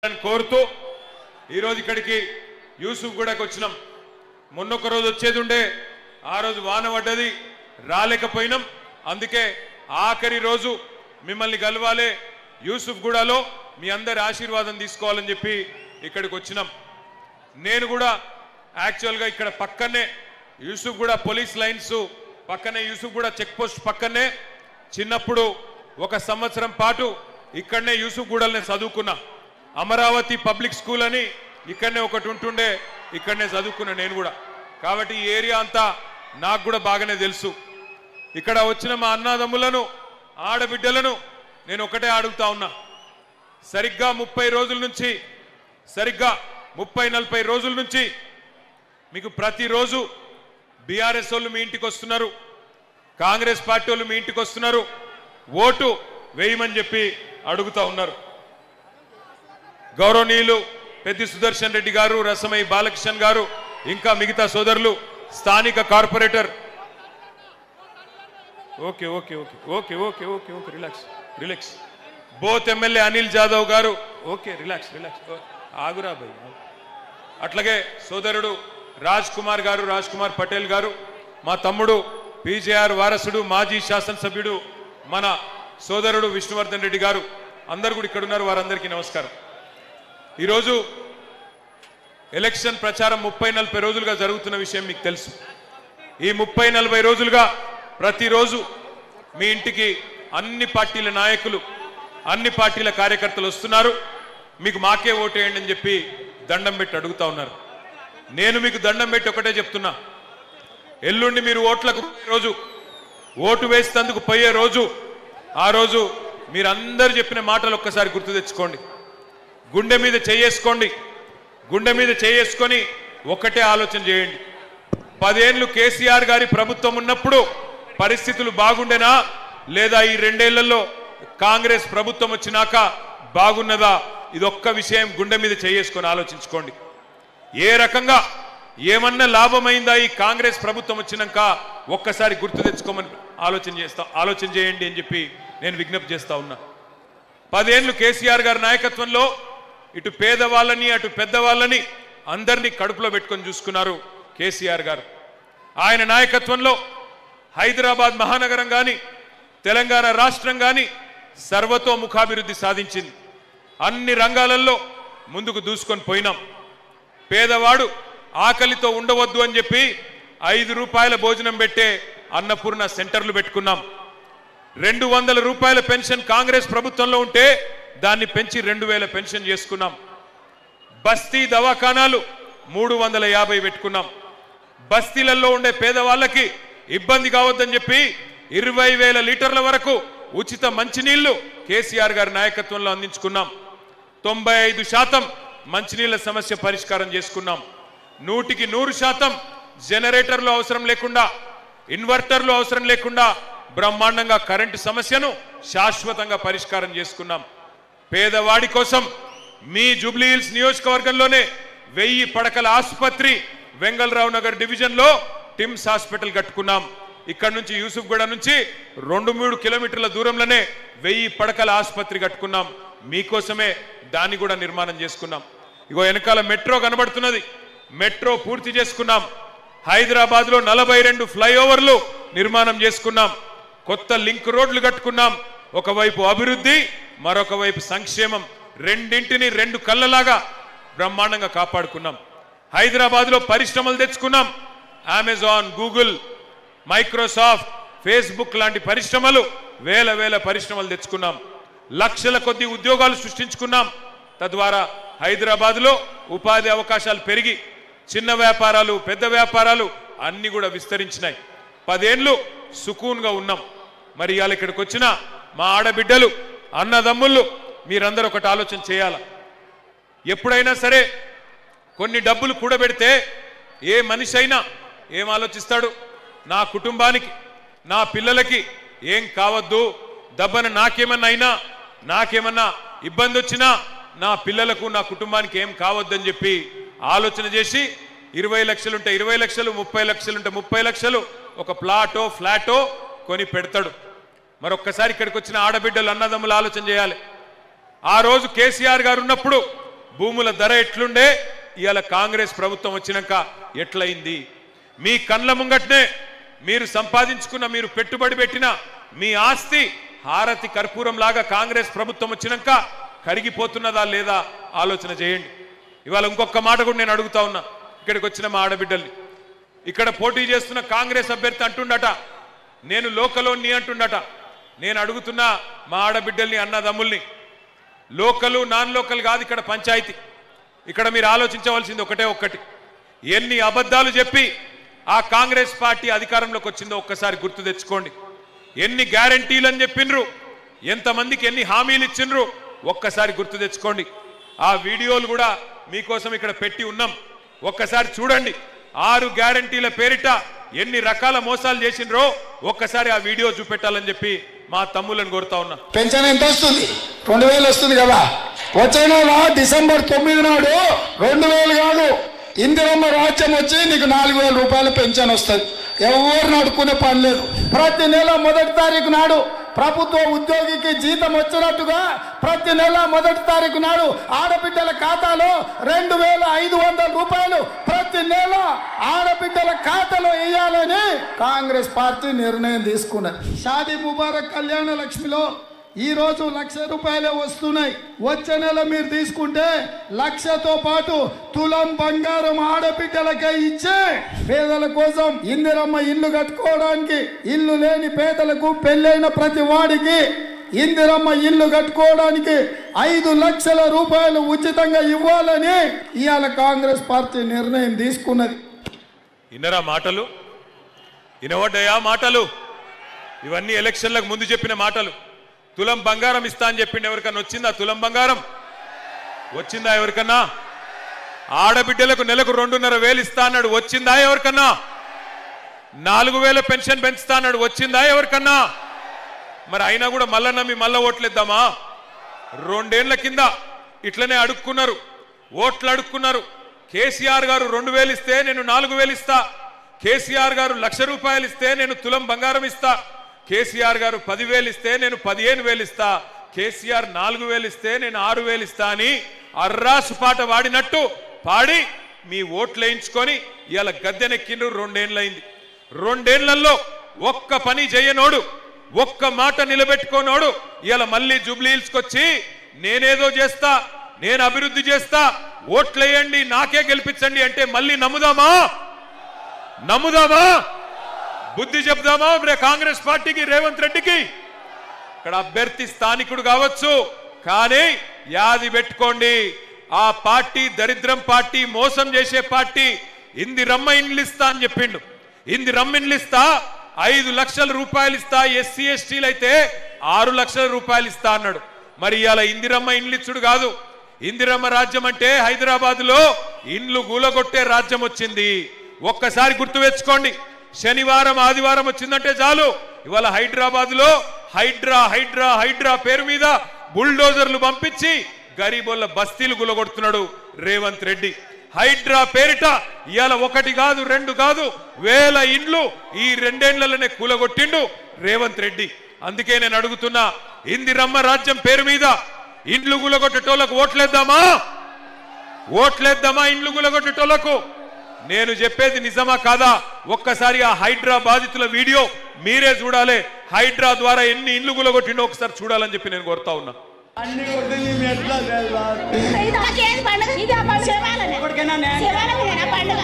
కోరుతూ ఈ రోజు ఇక్కడికి యూసుఫ్ గూడకు వచ్చినాం. మొన్నొక రోజు వచ్చేది ఉండే, ఆ రోజు వాన పడ్డది, రాలేకపోయినాం. అందుకే ఆఖరి రోజు మిమ్మల్ని గలవాలే, యూసుఫ్ గూడలో మీ అందరి ఆశీర్వాదం తీసుకోవాలని చెప్పి ఇక్కడికి వచ్చినాం. నేను కూడా యాక్చువల్గా ఇక్కడ పక్కనే యూసుఫ్ గూడ పోలీస్ లైన్స్ పక్కనే, యూసుఫ్ గూడ చెక్ పోస్ట్ పక్కనే చిన్నప్పుడు 1 సంవత్సరం పాటు ఇక్కడనే యూసుఫ్ గూడల్ని చదువుకున్నా. అమరావతి పబ్లిక్ స్కూల్ అని ఇక్కడనే ఒకటి ఉంటుండే, ఇక్కడనే చదువుకున్నా నేను కూడా. కాబట్టి ఈ ఏరియా అంతా నాకు కూడా బాగానే తెలుసు. ఇక్కడ వచ్చిన మా అన్నదమ్ములను, ఆడబిడ్డలను నేను ఒకటే అడుగుతా ఉన్నా, సరిగ్గా 30 రోజుల నుంచి, సరిగ్గా 30-40 రోజుల నుంచి మీకు ప్రతిరోజు బీఆర్ఎస్ వాళ్ళు మీ ఇంటికి వస్తున్నారు, కాంగ్రెస్ పార్టీ వాళ్ళు మీ ఇంటికి వస్తున్నారు, ఓటు వేయమని చెప్పి అడుగుతా ఉన్నారు. గౌరవనీయులు పెద్ది సుదర్శన్ రెడ్డి గారు, రసమై బాలకృష్ణన్ గారు, ఇంకా మిగతా సోదరులు, స్థానిక corporator, okay okay okay okay okay okay okay relax relax, both MLA Anil Jadhav గారు, ఓకే రిలాక్స్ రిలాక్స్, ఆగురా భయ్. అట్లాగే సోదరుడు రాజ్ కుమార్ గారు, రాజ్ కుమార్ పటేల్ గారు, మా తమ్ముడు పీజేఆర్ వారసుడు, మాజీ శాసనసభ్యుడు మన సోదరుడు విష్ణువర్ధన్ రెడ్డి గారు, అందరు కూడా ఇక్కడ ఉన్నారు. వారందరికీ నమస్కారం. ఈరోజు ఎలక్షన్ ప్రచారం 30-40 రోజులుగా జరుగుతున్న విషయం మీకు తెలుసు. ఈ 30-40 రోజులుగా ప్రతిరోజు మీ ఇంటికి అన్ని పార్టీల నాయకులు, అన్ని పార్టీల కార్యకర్తలు వస్తున్నారు. మీకు మాకే ఓటేయండి అని చెప్పి దండం పెట్టి అడుగుతా ఉన్నారు. నేను మీకు దండం పెట్టి ఒకటే చెప్తున్నా, ఎల్లుండి మీరు ఓట్లకు రోజు, ఓటు వేసేందుకు పోయే రోజు, ఆ రోజు మీరందరూ చెప్పిన మాటలు ఒక్కసారి గుర్తు తెచ్చుకోండి. గుండె మీద చేసుకోండి, గుండె మీద చేసుకొని ఒక్కటే ఆలోచన చేయండి. 10 ఏళ్ళు కేసీఆర్ గారి ప్రభుత్వం ఉన్నప్పుడు పరిస్థితులు బాగుండేనా, లేదా ఈ 2 ఏళ్లలో కాంగ్రెస్ ప్రభుత్వం వచ్చినాక బాగున్నదా? ఇదొక్క విషయం గుండె మీద చేసుకొని ఆలోచించుకోండి. ఏ రకంగా ఏమన్నా లాభమైందా ఈ కాంగ్రెస్ ప్రభుత్వం వచ్చినాక ఒక్కసారి గుర్తు తెచ్చుకోమని ఆలోచన చేయండి అని చెప్పి నేను విజ్ఞప్తి చేస్తా ఉన్నా. 10 ఏళ్ళు కేసీఆర్ గారి నాయకత్వంలో ఇటు పేదవాళ్ళని, అటు పెద్దవాళ్ళని అందరినీ కడుపులో పెట్టుకొని చూసుకున్నారు కేసీఆర్ గారు. ఆయన నాయకత్వంలో హైదరాబాద్ మహానగరం కానీ, తెలంగాణ రాష్ట్రం కానీ సర్వతోముఖాభివృద్ధి సాధించింది. అన్ని రంగాలలో ముందుకు దూసుకొని పోయినాం. పేదవాడు ఆకలితో ఉండవద్దు అని చెప్పి 5 రూపాయల భోజనం పెట్టే అన్నపూర్ణ సెంటర్లు పెట్టుకున్నాం. 200 రూపాయల పెన్షన్ కాంగ్రెస్ ప్రభుత్వంలో ఉంటే దాన్ని పెంచి 2000 పెన్షన్ చేసుకున్నాం. బస్తీ దవాఖానాలు 350 పెట్టుకున్నాం. బస్తీలలో ఉండే పేదవాళ్ళకి ఇబ్బంది కావద్దని చెప్పి 20,000 లీటర్ల వరకు ఉచిత మంచినీళ్లు కేసీఆర్ గారి నాయకత్వంలో అందించుకున్నాం. 95% మంచినీళ్ల సమస్య పరిష్కారం చేసుకున్నాం. 100% జనరేటర్లు అవసరం లేకుండా, ఇన్వర్టర్లు అవసరం లేకుండా బ్రహ్మాండంగా కరెంటు సమస్యను శాశ్వతంగా పరిష్కారం చేసుకున్నాం. పేదవాడి కోసం మీ జూబ్లీహిల్స్ నియోజకవర్గంలోనే 1000 పడకల ఆసుపత్రి వెంగళరావు నగర్ డివిజన్లో టిమ్స్ హాస్పిటల్ కట్టుకున్నాం. ఇక్కడ నుంచి యూసుఫ్ గూడ నుంచి 2-3 కిలోమీటర్ల దూరంలోనే 1000 పడకల ఆసుపత్రి కట్టుకున్నాం. మీకోసమే దాన్ని కూడా నిర్మాణం చేసుకున్నాం. ఇగో వెనకాల మెట్రో కనబడుతున్నది, మెట్రో పూర్తి చేసుకున్నాం. హైదరాబాద్లో 42 ఫ్లైఓవర్లు నిర్మాణం చేసుకున్నాం. కొత్త లింక్ రోడ్లు కట్టుకున్నాం. ఒకవైపు అభివృద్ధి, మరొక వైపు సంక్షేమం, రెండింటిని 2 కళ్ళలాగా బ్రహ్మాండంగా కాపాడుకున్నాం. హైదరాబాద్లో పరిశ్రమలు తెచ్చుకున్నాం. అమెజాన్, గూగుల్, మైక్రోసాఫ్ట్, ఫేస్బుక్ లాంటి పరిశ్రమలు, వేల పరిశ్రమలు తెచ్చుకున్నాం. లక్షల కొద్ది ఉద్యోగాలు సృష్టించుకున్నాం. తద్వారా హైదరాబాద్లో ఉపాధి అవకాశాలు పెరిగి చిన్న వ్యాపారాలు, పెద్ద వ్యాపారాలు అన్ని కూడా విస్తరించినాయి. 10 ఏళ్ళు సుకూన్గా ఉన్నాం. మరి ఇవాళ ఇక్కడికి వచ్చిన మా ఆడబిడ్డలు, అన్నదమ్ముళ్ళు, మీరందరూ ఒకటి ఆలోచన చేయాల. ఎప్పుడైనా సరే కొన్ని డబ్బులు కూడబెడితే ఏ మనిషి అయినా ఏం ఆలోచిస్తాడు? నా కుటుంబానికి, నా పిల్లలకి ఏం కావద్దు, దబ్బన నాకేమన్నా అయినా, నాకేమన్నా ఇబ్బంది వచ్చినా నా పిల్లలకు, నా కుటుంబానికి ఏం కావద్దని చెప్పి ఆలోచన చేసి 20 లక్షలుంటే 20 లక్షలు, 30 లక్షలుంటే 30 లక్షలు ఒక ప్లాటో, ఫ్లాటో కొని పెడతాడు. మరొక్కసారి ఇక్కడికి వచ్చిన ఆడబిడ్డలు, అన్నదమ్ములు ఆలోచన చేయాలి. ఆ రోజు కేసీఆర్ గారు ఉన్నప్పుడు భూముల ధర ఎట్లుండే ఇవాళ కాంగ్రెస్ ప్రభుత్వం వచ్చినాక ఎట్లయింది? మీ కండ్ల ముంగట్నే మీరు సంపాదించుకున్న, మీరు పెట్టుబడి పెట్టిన మీ ఆస్తి హారతి కర్పూరం లాగా కాంగ్రెస్ ప్రభుత్వం వచ్చినాక కరిగిపోతున్నదా లేదా ఆలోచన చేయండి. ఇవాళ ఇంకొక మాట కూడా నేను అడుగుతా ఉన్నా ఇక్కడికి వచ్చిన మా ఆడబిడ్డల్ని. ఇక్కడ పోటీ చేస్తున్న కాంగ్రెస్ అభ్యర్థి అంటుండట నేను లోకలోని అంటుండట. నేను అడుగుతున్నా మా ఆడబిడ్డల్ని, అన్నదమ్ముల్ని, లోకలు నాన్ లోకల్ కాదు ఇక్కడ పంచాయతీ. ఇక్కడ మీరు ఆలోచించవలసింది ఒకటే ఒక్కటి, ఎన్ని అబద్ధాలు చెప్పి ఆ కాంగ్రెస్ పార్టీ అధికారంలోకి వచ్చిందో ఒక్కసారి గుర్తు తెచ్చుకోండి. ఎన్ని గ్యారంటీలు అని చెప్పిండ్రు, ఎంతమందికి ఎన్ని హామీలు ఇచ్చిండ్రు ఒక్కసారి గుర్తు తెచ్చుకోండి. ఆ వీడియోలు కూడా మీకోసం ఇక్కడ పెట్టి ఉన్నాం, ఒక్కసారి చూడండి. 6 గ్యారంటీల పేరిట ఎన్ని రకాల మోసాలు చేసిండ్రో ఒక్కసారి ఆ వీడియో చూపెట్టాలని చెప్పి మా తమ్ములను కోరుతా ఉన్నా. పెన్షన్ ఎంత వస్తుంది? 2000 వస్తుంది కదా. వచ్చే నెల డిసెంబర్ 9 నాడు 2000 కాదు, ఇందిరమ్మ రాజ్యం వచ్చి నీకు 4000 రూపాయల పెన్షన్ వస్తుంది. ఎవరు నడుకునే పని లేదు. ప్రతి నెల 1వ తారీఖు నాడు ప్రభుత్వ ఉద్యోగికి జీతం వచ్చినట్టుగా ప్రతి నెల 1వ తారీఖు నాడు ఆడబిడ్డల ఖాతాలో 2500 రూపాయలు ప్రతి నెల ఆడబిడ్డల ఖాతాలో వేయాలని కాంగ్రెస్ పార్టీ నిర్ణయం తీసుకున్నది. షాదీ ముబారక్ కళ్యాణ లక్ష్మిలో ఈ రోజు 1,00,000 రూపాయలే వస్తున్నాయి. వచ్చే నెల మీరు తీసుకుంటే 1,00,000తో పాటు తులం బంగారం ఆడబిడ్డలకే ఇచ్చే పేదల కోసం ఇందిరమ్మ ఇల్లు కట్టుకోవడానికి, ఇల్లు లేని పేదలకు, పెళ్ళైన ప్రతి వాడికి ఇందిరమ్మ ఇల్లు కట్టుకోవడానికి 5 లక్షల రూపాయలు ఉచితంగా ఇవ్వాలని ఇవాళ కాంగ్రెస్ పార్టీ నిర్ణయం తీసుకున్నది. ఇన్నరా మాటలు, వినవడ్డాయా మాటలు? ఇవన్నీ ఎలక్షన్లకు ముందు చెప్పిన మాటలు. తులం బంగారం ఇస్తా అని చెప్పిండు, ఎవరికన్నా వచ్చిందా తులం బంగారం? వచ్చిందా ఎవరికన్నా? ఆడబిడ్డలకు నెలకు 2,500 ఇస్తా అన్నాడు, వచ్చిందా ఎవరికన్నా? 4,000 పెన్షన్ పెంచుతా అన్నాడు, వచ్చిందా ఎవరికన్నా? మరి అయినా కూడా మళ్ళా నమ్మి మళ్ళా ఓట్లేద్దామా? 2 ఏళ్ల కింద ఇట్లనే అడుక్కున్నారు, ఓట్లు అడుక్కున్నారు. కేసీఆర్ గారు 2,000 ఇస్తే నేను 4,000 ఇస్తా, కేసీఆర్ గారు 1,00,000 రూపాయలు ఇస్తే నేను తులం బంగారం ఇస్తా, కేసీఆర్ గారు 10,000 ఇస్తే నేను 15,000 ఇస్తా, కేసీఆర్ 4,000 ఇస్తే నేను 6,000 ఇస్తా అని అర్రాసు పాట వాడినట్టు పాడి మీ ఓట్లు వేయించుకొని ఇవాళ గద్దెనెక్కిండ్రు. 2 ఏళ్ళైంది. 2 ఏళ్లలో ఒక్క పని చేయనోడు, ఒక్క మాట నిలబెట్టుకోనోడు ఇవాళ మళ్ళీ జూబ్లీ హిల్స్కి వచ్చి నేనేదో చేస్తా, నేను అభివృద్ధి చేస్తా, ఓట్లేయండి నాకే గెలిపించండి అంటే మళ్ళీ నమ్ముదామా? బుద్ధి చెప్దామా కాంగ్రెస్ పార్టీకి, రేవంత్ రెడ్డికి? ఇక్కడ అభ్యర్థి స్థానికుడు కావచ్చు, కానీ యాది పెట్టుకోండి, ఆ పార్టీ దరిద్రం పార్టీ, మోసం చేసే పార్టీ. ఇందిరమ్మ ఇండ్లు ఇస్తా అని చెప్పిండు, ఇందిరమ్మ ఇండ్లు ఇస్తా, 5 లక్షల రూపాయలు ఇస్తా, ఎస్సీ ఎస్టీలు అయితే 6 లక్షల రూపాయలు ఇస్తా అన్నాడు. మరి ఇవాళ ఇందిరమ్మ ఇండ్లు ఇచ్చుడు కాదు, ఇందిరమ్మ రాజ్యం అంటే హైదరాబాద్ లో ఇండ్లు గూలగొట్టే రాజ్యం వచ్చింది. ఒక్కసారి గుర్తు తెచ్చుకోండి. శనివారం ఆదివారం వచ్చిందంటే చాలు ఇవాళ హైదరాబాద్ లో హైడ్రా పేరు మీద బుల్డోజర్లు పంపించి గరీబోళ్ళ బస్తీలు గులగొడుతున్నాడు రేవంత్ రెడ్డి. హైడ్రా పేరిట ఇవాళ 1 కాదు 2 కాదు 1000 ఇండ్లు ఈ 2 ఏళ్లలోనే కూలగొట్టిండు రేవంత్ రెడ్డి. అందుకే నేను అడుగుతున్నా, ఇందిరమ్మ రాజ్యం పేరు మీద ఇండ్లు గులగొట్టేటోళ్లకు ఓట్లేద్దామా? ఇండ్లు గులగొట్టేటోళ్లకు? నేను చెప్పేది నిజమా కాదా? ఒక్కసారి ఆ హైడ్రా బాధితుల వీడియో మీరే చూడాలి. హైడ్రా ద్వారా ఎన్ని ఇండ్లు గులగొట్టిండో ఒకసారి చూడాలని చెప్పి నేను కోరుతా ఉన్నా. పండుగ